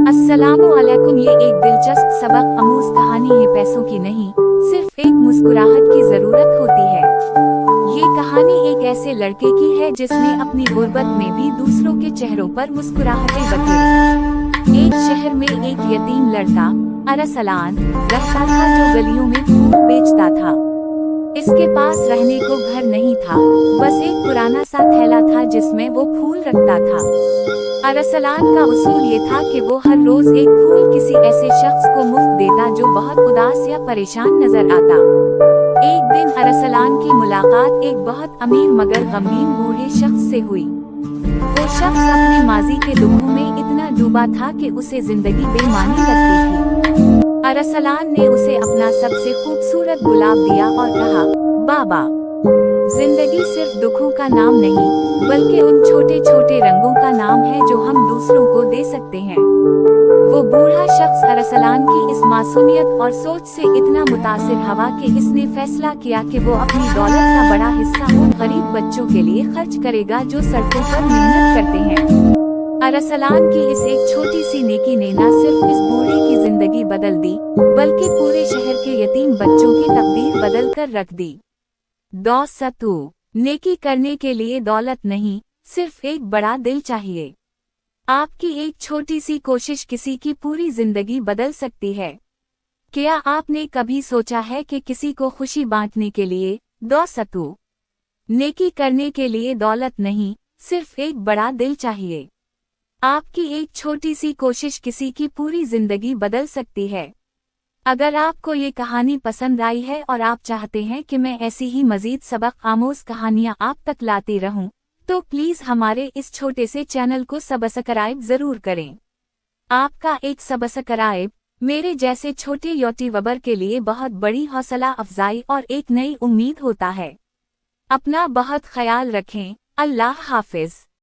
अस्सलामुअलैकुम। ये एक दिलचस्प सबक आमूज कहानी है, पैसों की नहीं, सिर्फ एक मुस्कुराहट की जरूरत होती है। ये कहानी एक ऐसे लड़के की है जिसने अपनी गुर्बत में भी दूसरों के चेहरों पर मुस्कुराहटें बखेरी। एक शहर में एक यतीम लड़का अरसलान रहता था जो गलियों में फूल बेचता था। इसके पास रहने को घर नहीं था, बस एक पुराना सा थैला था जिसमें वो फूल रखता था। अरसलान का उसूल ये था कि वो हर रोज एक फूल किसी ऐसे शख्स को मुफ्त देता जो बहुत उदास या परेशान नजर आता। एक दिन अरसलान की मुलाकात एक बहुत अमीर मगर गमगीन बूढ़े शख्स से हुई। वो शख्स अपने माजी के दुखों में इतना डूबा था कि उसे जिंदगी बेमानी लगती थी। अरसलान ने उसे अपना सबसे खूबसूरत गुलाब दिया और कहा, बाबा, जिंदगी सिर्फ दुखों का नाम नहीं, बल्कि उन छोटे छोटे रंगों का नाम है जो हम दूसरों को दे सकते हैं। वो बूढ़ा शख्स अरसलान की इस मासूमियत और सोच से इतना मुतासिर हुआ कि इसने फैसला किया कि वो अपनी दौलत का बड़ा हिस्सा उन गरीब बच्चों के लिए खर्च करेगा जो सड़कों पर मेहनत करते हैं। अरसलान की इस एक छोटी सी नेकी ने न सिर्फ इस बूढ़े की जिंदगी बदल दी, बल्कि पूरे शहर के यतीम बच्चों की तकदीर बदल कर रख दी। दोस्तों, नेकी करने के लिए दौलत नहीं, सिर्फ एक बड़ा दिल चाहिए। आपकी एक छोटी सी कोशिश किसी की पूरी जिंदगी बदल सकती है। क्या आपने कभी सोचा है कि किसी को खुशी बांटने के लिए, दोस्तों, नेकी करने के लिए दौलत नहीं, सिर्फ एक बड़ा दिल चाहिए। आपकी एक छोटी सी कोशिश किसी की पूरी जिंदगी बदल सकती है। अगर आपको ये कहानी पसंद आई है और आप चाहते हैं कि मैं ऐसी ही मजीद सबक आमोज कहानियाँ आप तक लाती रहूं, तो प्लीज हमारे इस छोटे से चैनल को सब्सक्राइब जरूर करें। आपका एक सब्सक्राइब मेरे जैसे छोटे यूट्यूबर के लिए बहुत बड़ी हौसला अफजाई और एक नई उम्मीद होता है। अपना बहुत ख्याल रखें। अल्लाह हाफिज।